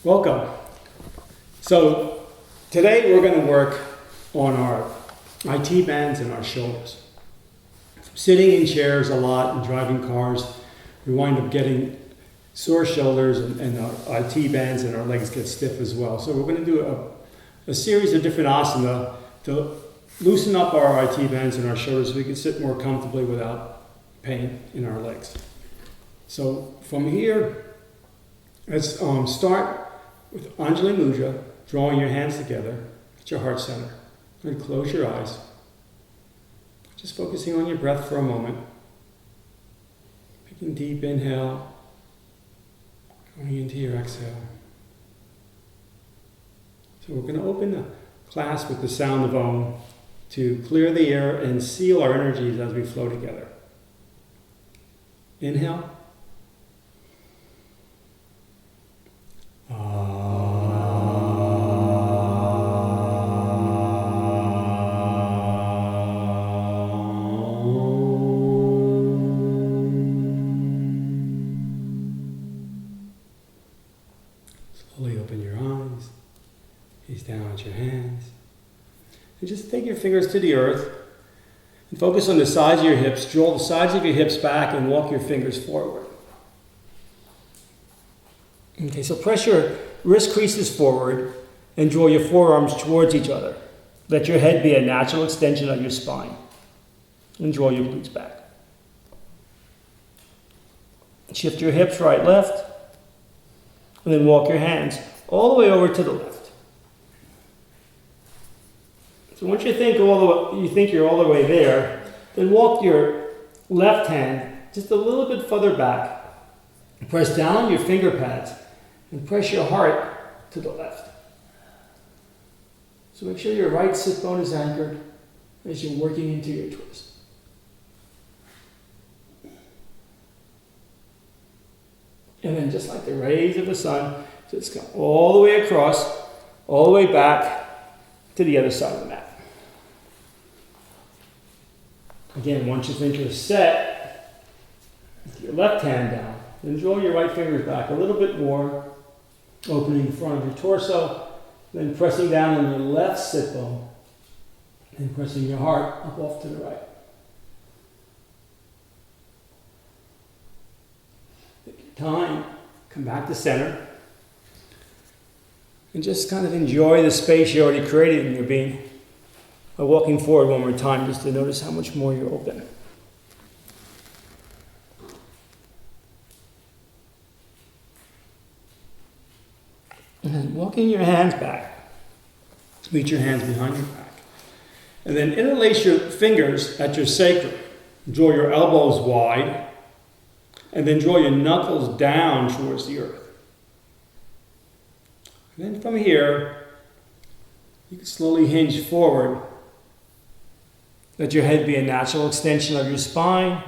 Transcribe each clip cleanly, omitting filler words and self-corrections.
Welcome. So today we're going to work on our IT bands and our shoulders. Sitting in chairs a lot and driving cars, we wind up getting sore shoulders and our IT bands and our legs get stiff as well. So we're going to do a series of different asana to loosen up our IT bands and our shoulders so we can sit more comfortably without pain in our legs. So from here, let's start with Anjali Mudra, drawing your hands together at your heart center. And close your eyes. Just focusing on your breath for a moment. Taking deep inhale, going into your exhale. So we're going to open the class with the sound of hOMe to clear the air and seal our energies as we flow together. Inhale. Slowly open your eyes, gaze down at your hands, and just take your fingers to the earth and focus on the sides of your hips. Draw the sides of your hips back and walk your fingers forward. Okay, so press your wrist creases forward and draw your forearms towards each other. Let your head be a natural extension of your spine. And draw your glutes back. Shift your hips right, left. And then walk your hands all the way over to the left. So once you think you're all the way there, then walk your left hand just a little bit further back. Press down on your finger pads and press your heart to the left. So make sure your right sit bone is anchored as you're working into your twist. And then just like the rays of the sun, just come all the way across, all the way back to the other side of the mat. Again, once you think you're set, with your left hand down, then draw your right fingers back a little bit more, opening the front of your torso, then pressing down on your left sit bone, and pressing your heart up off to the right. Take your time, come back to center, and just kind of enjoy the space you already created in your being by walking forward one more time just to notice how much more you're open. And then walking your hands back. Reach your hands behind your back. And then interlace your fingers at your sacrum. Draw your elbows wide. And then draw your knuckles down towards the earth. And then from here, you can slowly hinge forward. Let your head be a natural extension of your spine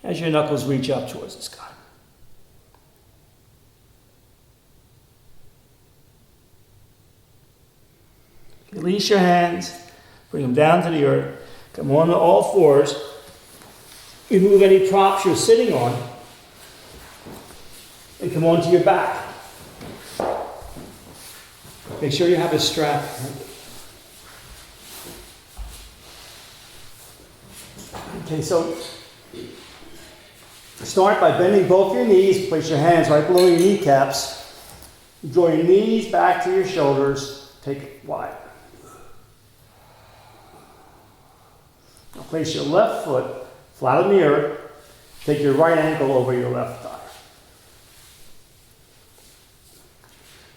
as your knuckles reach up towards the sky. Release your hands, bring them down to the earth, come on to all fours, remove any props you're sitting on, and come onto your back. Make sure you have a strap. Okay, so start by bending both your knees, place your hands right below your kneecaps, draw your knees back to your shoulders, take it wide. Now place your left foot flat on the earth. Take your right ankle over your left thigh.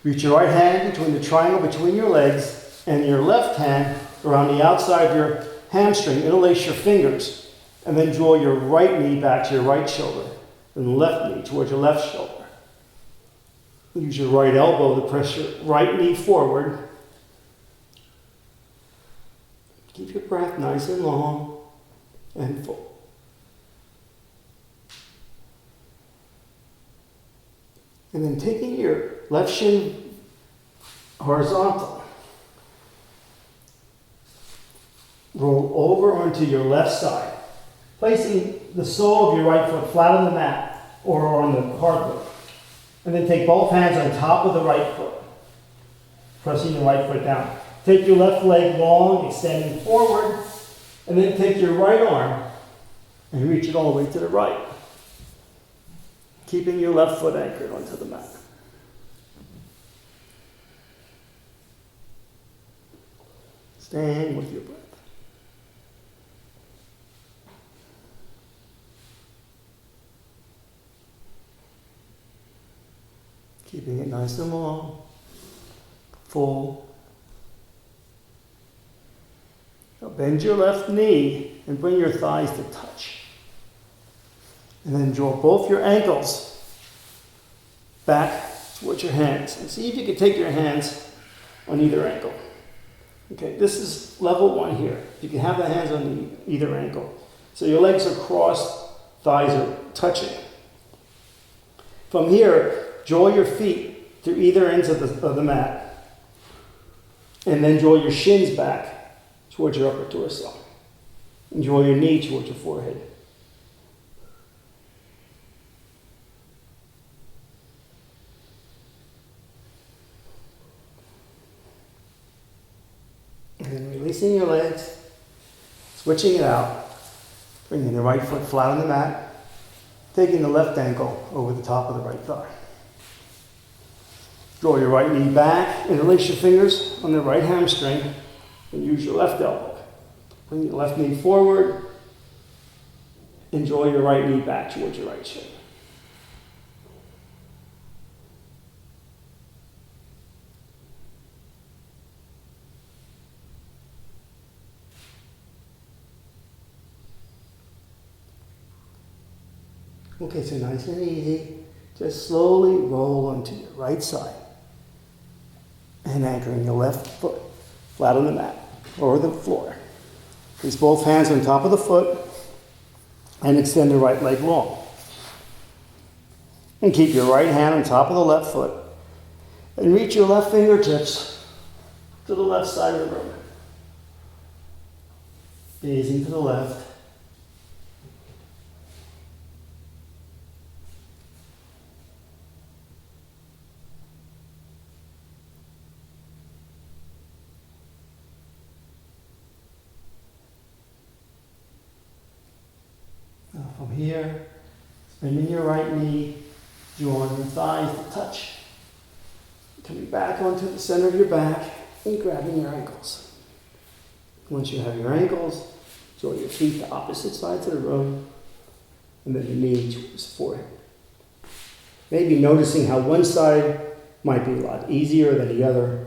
Reach your right hand between the triangle between your legs and your left hand around the outside of your hamstring. Interlace your fingers and then draw your right knee back to your right shoulder and left knee towards your left shoulder. Use your right elbow to press your right knee forward. Keep your breath nice and long and full. And then taking your left shin horizontal, roll over onto your left side, placing the sole of your right foot flat on the mat or on the hardwood. And then take both hands on top of the right foot. pressing your right foot down. Take your left leg long, extending forward, and then take your right arm and reach it all the way to the right, keeping your left foot anchored onto the mat. Staying with your breath. Keeping it nice and long, full. Now bend your left knee and bring your thighs to touch. And then draw both your ankles back towards your hands. And see if you can take your hands on either ankle. Okay, this is level one here. You can have the hands on either ankle. So your legs are crossed, thighs are touching. From here, draw your feet to either ends of the mat. And then draw your shins back towards your upper torso. And draw your knee towards your forehead. And then releasing your legs, switching it out, bringing the right foot flat on the mat, taking the left ankle over the top of the right thigh. Draw your right knee back and release your fingers on the right hamstring and use your left elbow. Bring your left knee forward and draw your right knee back towards your right shin. Okay, so nice and easy. Just slowly roll onto your right side and anchoring your left foot flat on the mat or the floor. Place both hands on top of the foot and extend the right leg long. And keep your right hand on top of the left foot and reach your left fingertips to the left side of the room. Gazing to the left. From here, bending your right knee, drawing your thighs to touch. Coming back onto the center of your back and grabbing your ankles. Once you have your ankles, draw your feet to opposite sides of the room and then your knee towards the forehead. Maybe noticing how one side might be a lot easier than the other.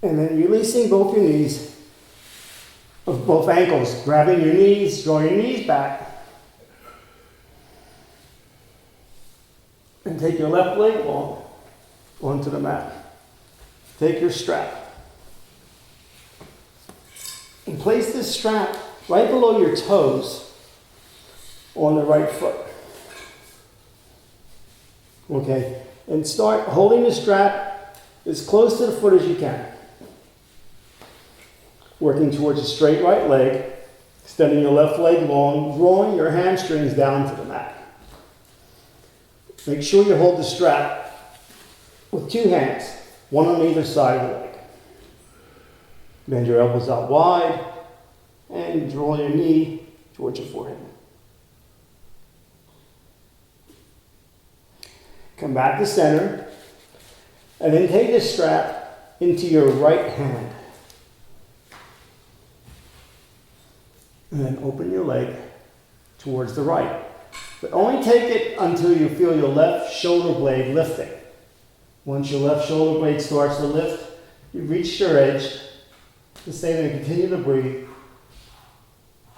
And then releasing both your knees, of both ankles, grabbing your knees, draw your knees back. And take your left leg long onto the mat. Take your strap. And place this strap right below your toes on the right foot. Okay, and start holding the strap as close to the foot as you can. Working towards a straight right leg, extending your left leg long, drawing your hamstrings down to the mat. Make sure you hold the strap with two hands, one on either side of the leg. Bend your elbows out wide and draw your knee towards your forehead. Come back to center, and then take this strap into your right hand. And then open your leg towards the right. But only take it until you feel your left shoulder blade lifting. Once your left shoulder blade starts to lift, you reach your edge. Just stay there and continue to breathe.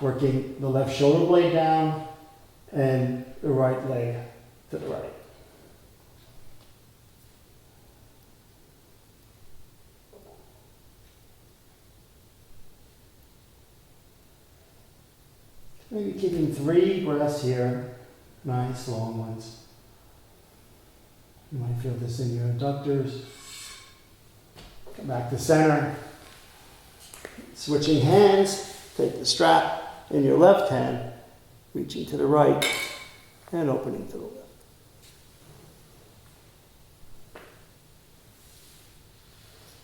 Working the left shoulder blade down and the right leg to the right. Maybe keeping 3 breaths here, nice long ones. You might feel this in your adductors Come back to center. Switching hands, take the strap in your left hand, reaching to the right and opening to the left.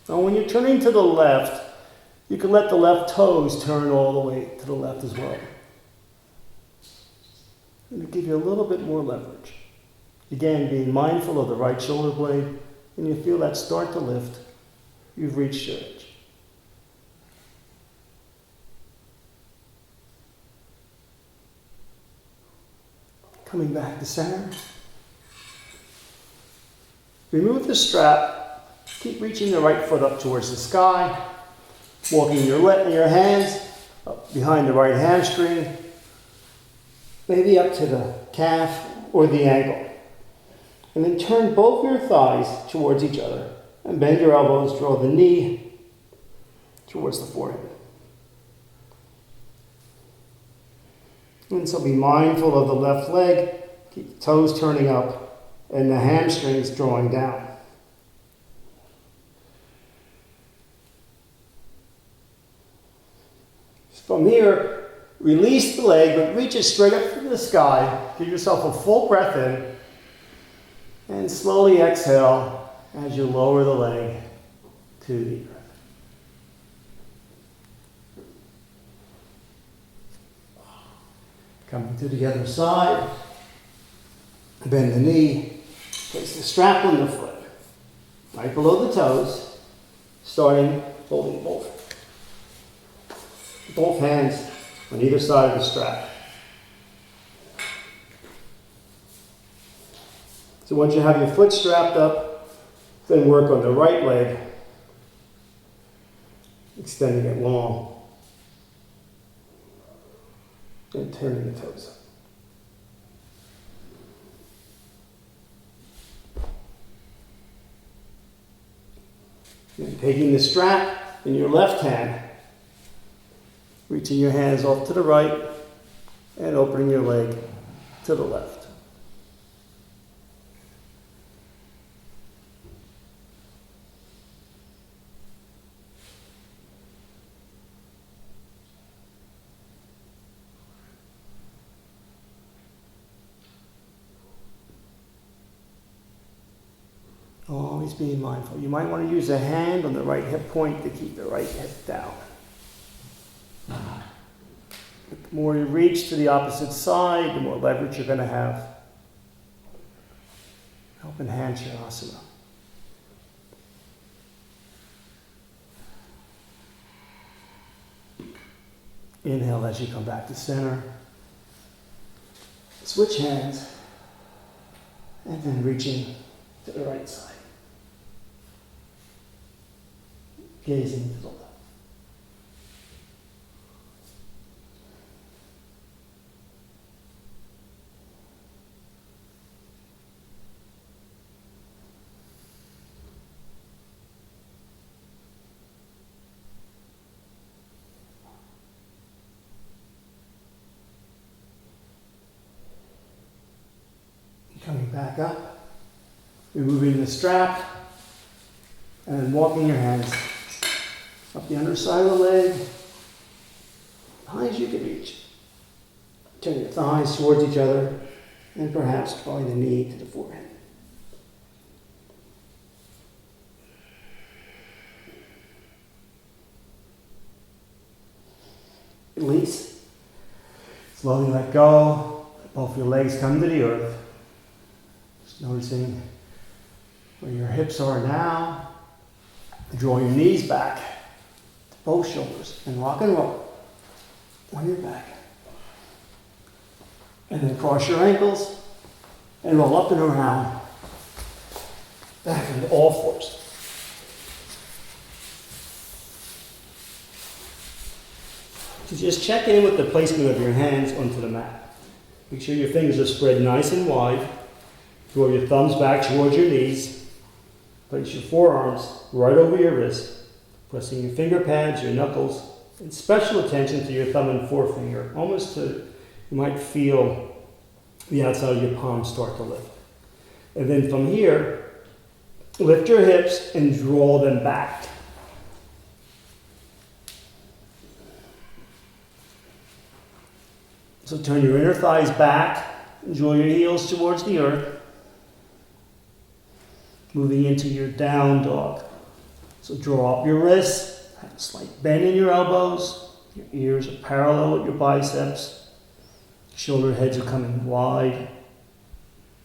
Now when you're turning to the left, you can let the left toes turn all the way to the left as well. And it'll give you a little bit more leverage. Again, being mindful of the right shoulder blade, and you feel that start to lift, you've reached your edge. Coming back to center. Remove the strap. Keep reaching the right foot up towards the sky. Walking your hands up behind the right hamstring. Maybe up to the calf or the ankle. And then turn both your thighs towards each other. And bend your elbows, draw the knee towards the forehead. And so be mindful of the left leg. Keep the toes turning up and the hamstrings drawing down. From here, release the leg, but reach it straight up to the sky. Give yourself a full breath in. And slowly exhale as you lower the leg to the earth. Coming to the other side. Bend the knee. Place the strap on the foot. Right below the toes. Starting holding both hands on either side of the strap. So once you have your foot strapped up, then work on the right leg, extending it long, and turning the toes up. And taking the strap in your left hand, reaching your hands off to the right, and opening your leg to the left. Always being mindful. You might want to use a hand on the right hip point to keep the right hip down. The more you reach to the opposite side, the more leverage you're going to have. Help enhance your asana. Inhale as you come back to center. Switch hands. And then reaching to the right side. Gazing to the left. Coming back up, removing the strap, and walking your hands up the underside of the leg, as high as you can reach. Turn your thighs towards each other, and perhaps drawing the knee to the forehead. Release. Slowly let go. Let both your legs come to the earth. Just noticing where your hips are now. Draw your knees back to both shoulders and rock and roll on your back. And then cross your ankles and roll up and around. Back into all fours. So just check in with the placement of your hands onto the mat. Make sure your fingers are spread nice and wide. Draw your thumbs back towards your knees. Place your forearms right over your wrist, pressing your finger pads, your knuckles, and special attention to your thumb and forefinger, almost to, you might feel the outside of your palm start to lift. And then from here, lift your hips and draw them back So turn your inner thighs back and draw your heels towards the earth. Moving into your down dog. So draw up your wrists, have a slight bend in your elbows. Your ears are parallel with your biceps. Shoulder heads are coming wide.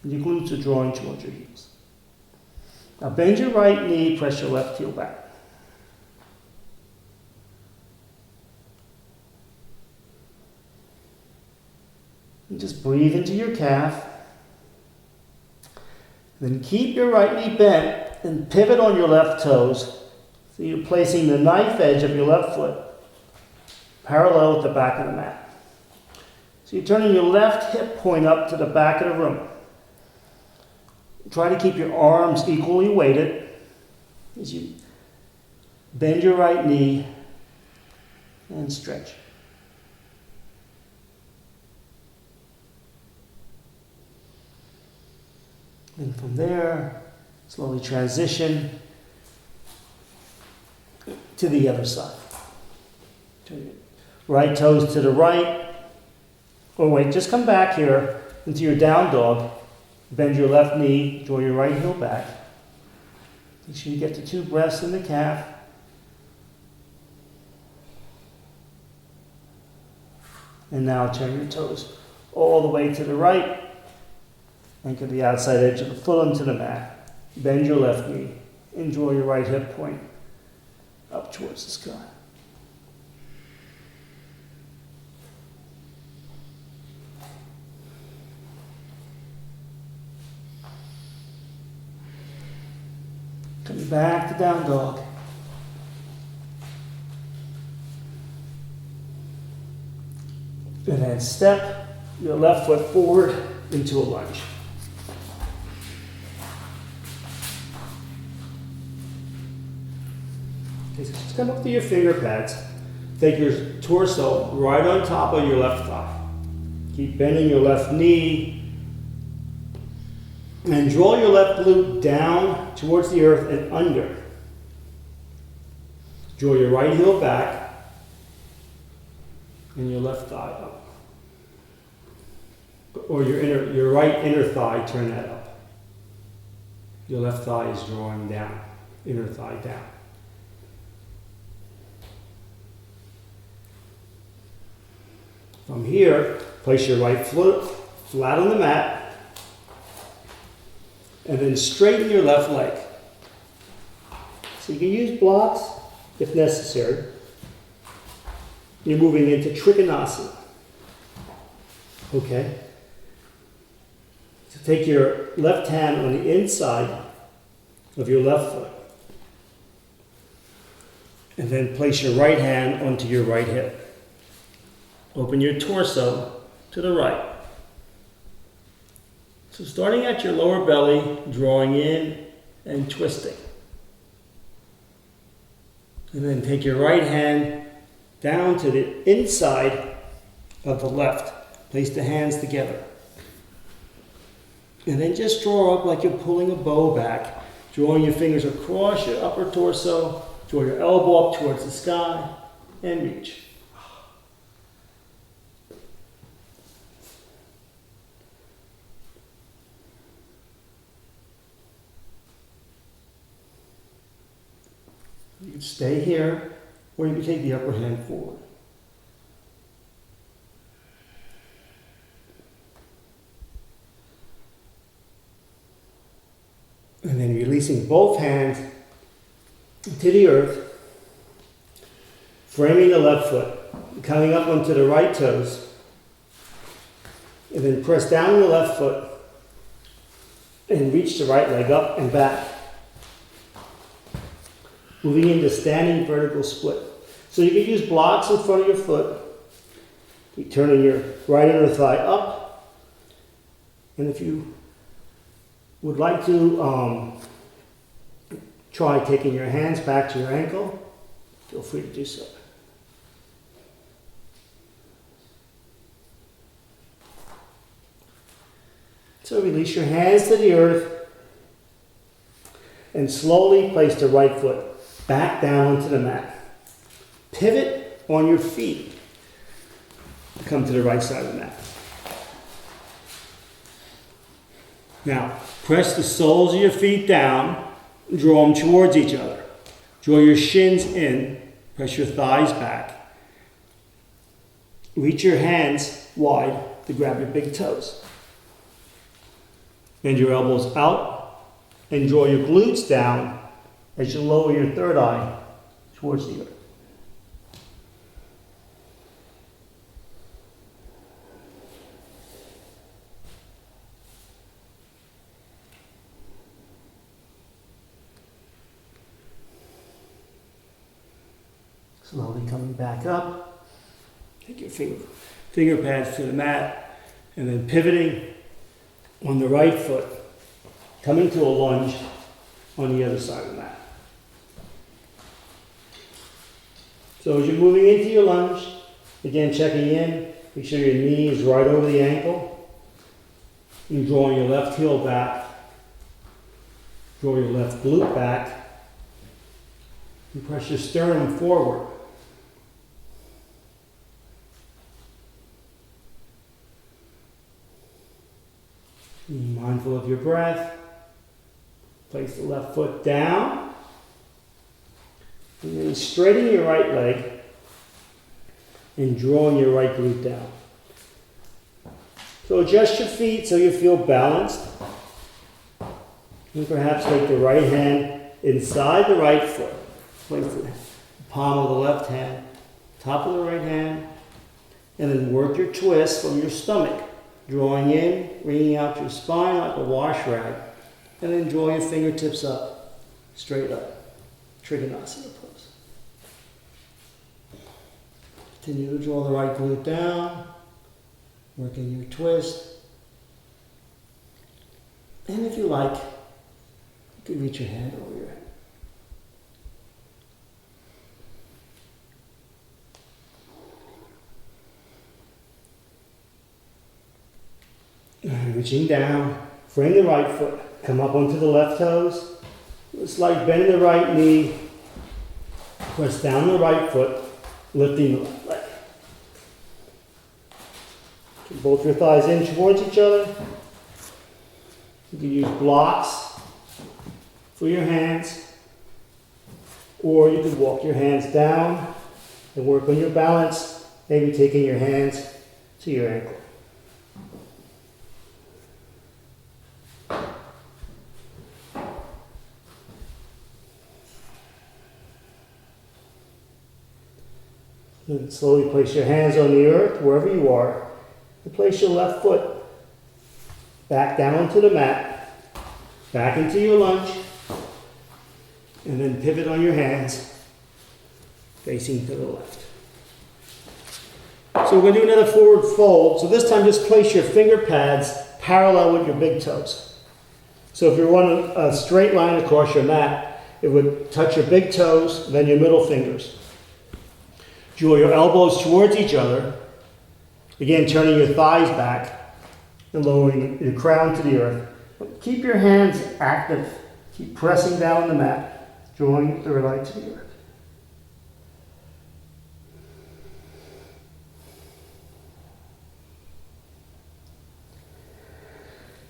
And your glutes are drawing towards your heels. Now bend your right knee, press your left heel back. And just breathe into your calf. Then keep your right knee bent and pivot on your left toes. So you're placing the knife edge of your left foot parallel with the back of the mat. So you're turning your left hip point up to the back of the room. Try to keep your arms equally weighted as you bend your right knee and stretch. And from there, slowly transition to the other side. Turn your right toes to the right. Oh wait, just come back here into your down dog. Bend your left knee, draw your right heel back. Make sure you get the two breaths in the calf. And now turn your toes all the way to the right. Anchor the outside edge of the foot onto the mat. Bend your left knee and draw your right hip point up towards the sky. Coming back to down dog. And then step your left foot forward into a lunge. Okay, so just come up to your finger pads. Take your torso right on top of your left thigh. Keep bending your left knee. And draw your left glute down towards the earth and under. Draw your right heel back and your left thigh up. Or your right inner thigh, turn that up. Your left thigh is drawing down, inner thigh down. From here, place your right foot flat on the mat. And then straighten your left leg. So you can use blocks if necessary. You're moving into Trikonasana. Okay? So take your left hand on the inside of your left foot. And then place your right hand onto your right hip. Open your torso to the right. So starting at your lower belly, drawing in and twisting. And then take your right hand down to the inside of the left. Place the hands together. And then just draw up like you're pulling a bow back. Drawing your fingers across your upper torso. Draw your elbow up towards the sky and reach. You can stay here, or you can take the upper hand forward. And then releasing both hands to the earth, framing the left foot, coming up onto the right toes, and then press down the left foot and reach the right leg up and back. Moving into standing vertical split. So you can use blocks in front of your foot. Keep turning your right inner thigh up. And if you would like to try taking your hands back to your ankle, feel free to do so. So release your hands to the earth and slowly place the right foot back down onto the mat. Pivot on your feet. come to the right side of the mat. Now, press the soles of your feet down, draw them towards each other. Draw your shins in, press your thighs back. Reach your hands wide to grab your big toes. Bend your elbows out and draw your glutes down as you lower your third eye towards the earth. Slowly coming back up. Take your finger pads to the mat and then pivoting on the right foot, coming to a lunge on the other side of the mat. So as you're moving into your lunge, again checking in, make sure your knee is right over the ankle. You're drawing your left heel back, draw your left glute back, and press your sternum forward. Be mindful of your breath. Place the left foot down. And then straighten your right leg and drawing your right glute down. So adjust your feet so you feel balanced. And perhaps take the right hand inside the right foot. Place the palm of the left hand, top of the right hand, and then work your twist from your stomach. Drawing in, wringing out your spine like a wash rag, and then draw your fingertips up, straight up. Trikonasana pose. Continue to draw the right glute down, working your twist. And if you like, you can reach your hand over your head. Reaching down, frame the right foot, come up onto the left toes. It's like bend the right knee, press down the right foot, lifting the left leg. Keep both your thighs in towards each other. You can use blocks for your hands, or you can walk your hands down and work on your balance, maybe taking your hands to your ankle. And slowly place your hands on the earth, wherever you are, and place your left foot back down onto the mat, back into your lunge, and then pivot on your hands, facing to the left. So we're going to do another forward fold. So this time just place your finger pads parallel with your big toes. So if you're on a straight line across your mat, it would touch your big toes, then your middle fingers. Draw your elbows towards each other. Again, turning your thighs back and lowering your crown to the earth. Keep your hands active. Keep pressing down on the mat, drawing your third eye to the earth.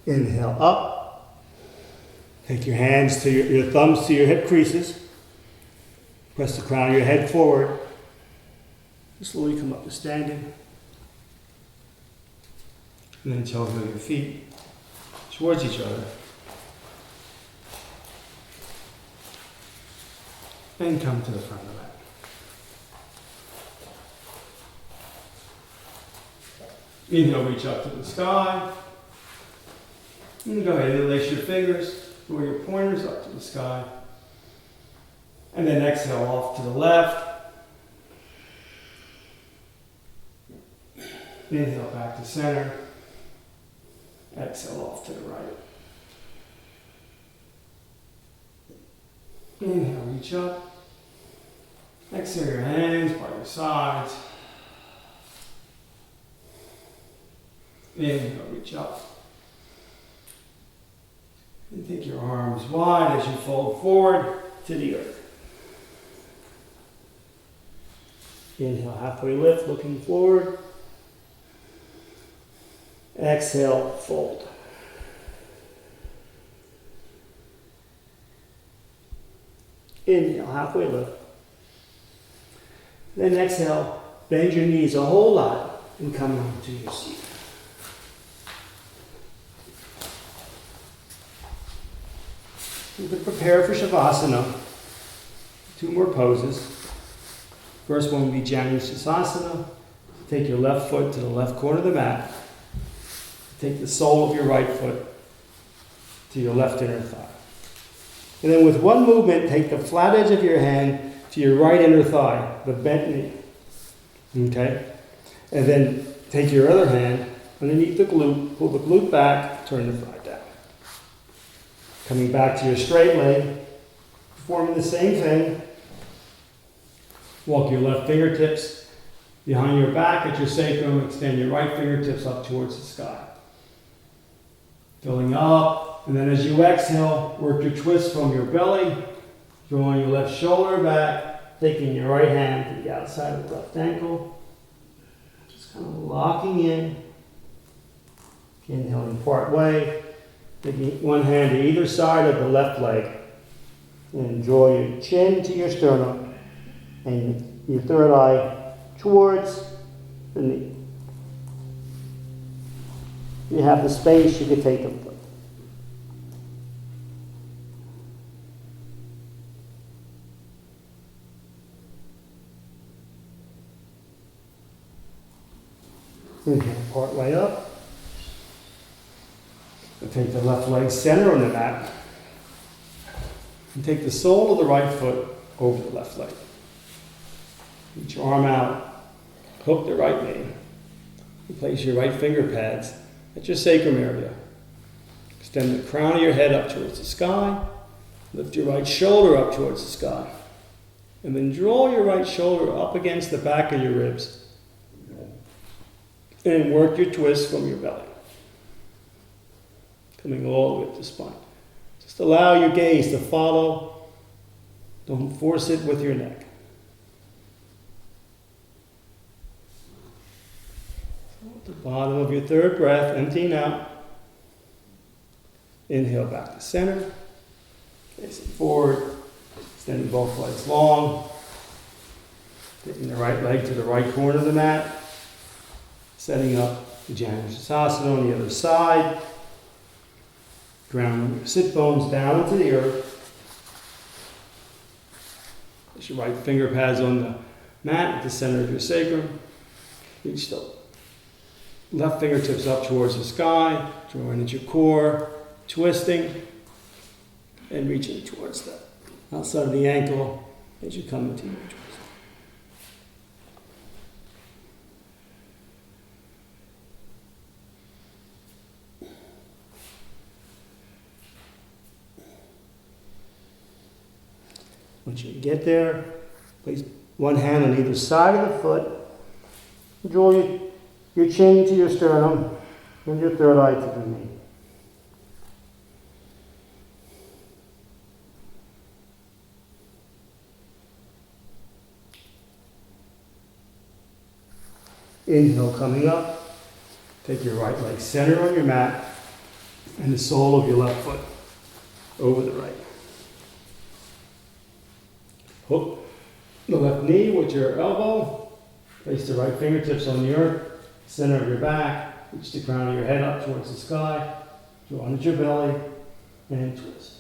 Inhale up. Take your hands to your thumbs to your hip creases. Press the crown of your head forward. Slowly come up to standing. And then toe heel your feet towards each other. And come to the front of the mat. Inhale, reach up to the sky. And go ahead and lace your fingers, draw your pointers up to the sky. And then exhale off to the left. Inhale back to center. Exhale off to the right. Inhale, reach up. Exhale your hands by your sides. Inhale, reach up. And take your arms wide as you fold forward to the earth. Inhale, halfway lift, looking forward. Exhale, fold. Inhale, halfway lift. Then exhale, bend your knees a whole lot and come onto your seat. You can prepare for Shavasana. 2 more poses. First one will be Janusasana. Take your left foot to the left corner of the mat. Take the sole of your right foot to your left inner thigh. And then with one movement, take the flat edge of your hand to your right inner thigh, the bent knee. Okay? And then take your other hand underneath the glute, pull the glute back, turn the thigh down. Coming back to your straight leg, performing the same thing. Walk your left fingertips behind your back at your sacrum, extend your right fingertips up towards the sky. Filling up, and then as you exhale, work your twist from your belly, drawing your left shoulder back, taking your right hand to the outside of the left ankle. Just kind of locking in. Inhaling part way, taking one hand to either side of the left leg. And draw your chin to your sternum and your third eye towards the knee. If you have the space, you can take a foot. Inhale, part way up. And take the left leg center on the mat. And take the sole of the right foot over the left leg. Reach your arm out. Hook the right knee. And place your right finger pads at your sacrum area. Extend the crown of your head up towards the sky. Lift your right shoulder up towards the sky. And then draw your right shoulder up against the back of your ribs. And work your twist from your belly. Coming all the way up the spine. Just allow your gaze to follow. Don't force it with your neck. At the bottom of your third breath, emptying out. Inhale back to center. Facing forward. Extending both legs long. Taking the right leg to the right corner of the mat. Setting up the Janusasana on the other side. Ground your sit bones down into the earth. Place your right finger pads on the mat at the center of your sacrum. Reach the left fingertips up towards the sky, drawing at your core, twisting, and reaching towards the outside of the ankle as you come into your twist. Once you get there, place one hand on either side of the foot. Draw your chin to your sternum and your third eye to the knee. Inhale coming up. Take your right leg center on your mat and the sole of your left foot over the right. Hook the left knee with your elbow. Place the right fingertips on the earth, center of your back. Reach the crown of your head up towards the sky. Draw into your belly and twist.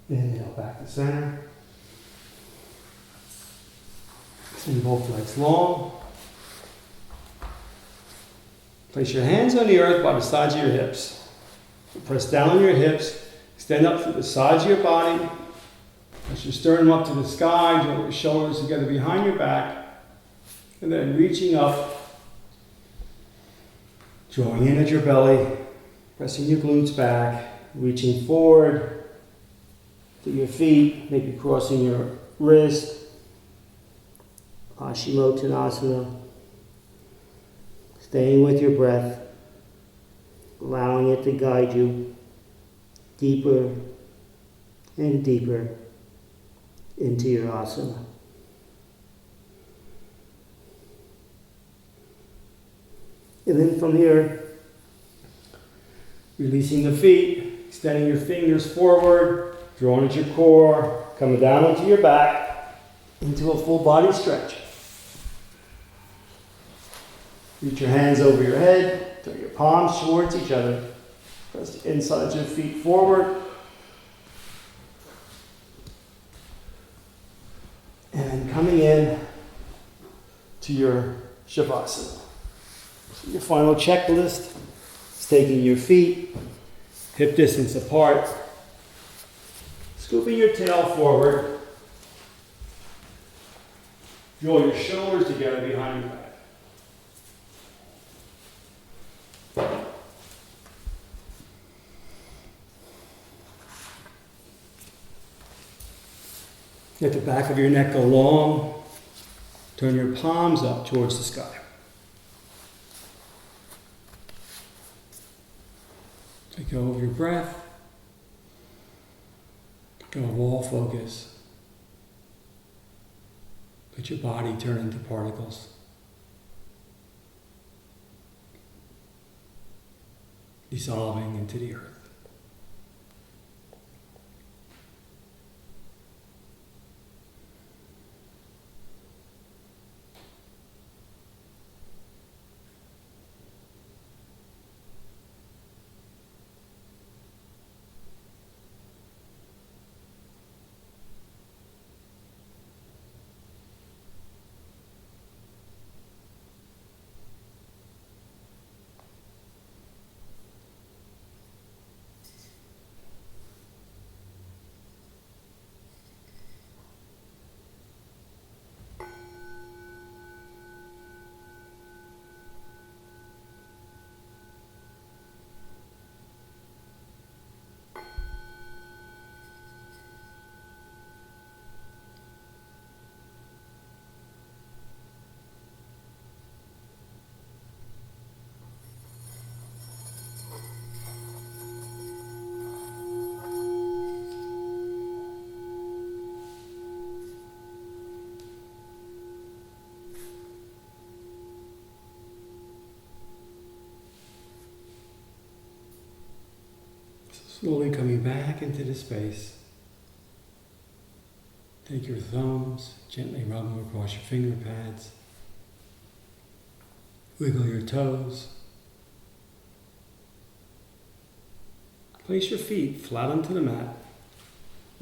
Inhale back to center. Extend both legs long. Place your hands on the earth by the sides of your hips. Press down on your hips. Extend up through the sides of your body. Press your sternum up to the sky. Draw your shoulders together behind your back. And then reaching up. Drawing in at your belly. Pressing your glutes back. Reaching forward to your feet. Maybe crossing your wrist. Paschimottanasana. Staying with your breath, allowing it to guide you. deeper and deeper into your asana. And then from here, releasing the feet, extending your fingers forward, drawing at your core, coming down onto your back, into a full body stretch. Reach your hands over your head, turn your palms towards each other. Press the insides of your feet forward. And then coming in to your Shavasana. So your final checklist is taking your feet hip distance apart, scooping your tail forward, draw your shoulders together behind your back. Let the back of your neck go long. Turn your palms up towards the sky. Let go of your breath. Let go of all focus. Let your body turn into particles. Dissolving into the earth. Slowly coming back into the space. Take your thumbs, gently rub them across your finger pads. Wiggle your toes. Place your feet flat onto the mat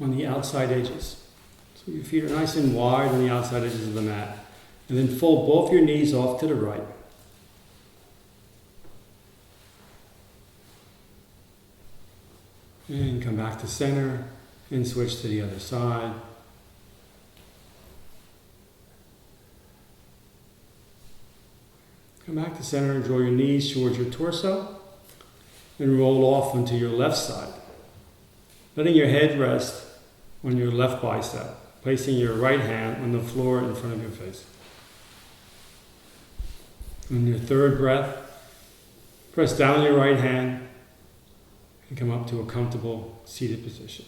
on the outside edges. So your feet are nice and wide on the outside edges of the mat. And then fold both your knees off to the right. And come back to center and switch to the other side. Come back to center and draw your knees towards your torso and roll off onto your left side. Letting your head rest on your left bicep, placing your right hand on the floor in front of your face. On your third breath, press down your right hand and come up to a comfortable seated position.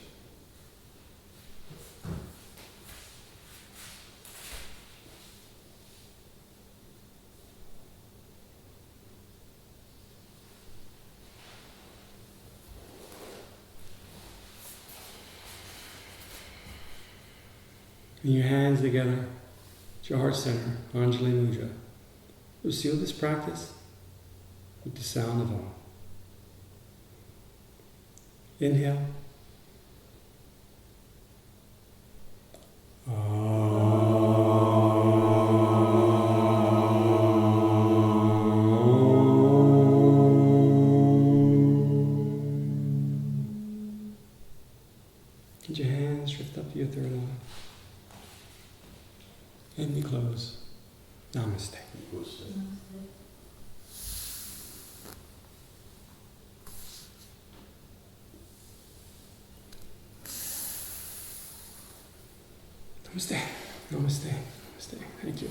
And your hands together at your heart center, Anjali Mudra. We'll seal this practice with the sound of hOMe. Inhale. Let your hands drift up to your third eye. And we close. Namaste. Namaste. Namaste. Namaste. Thank you.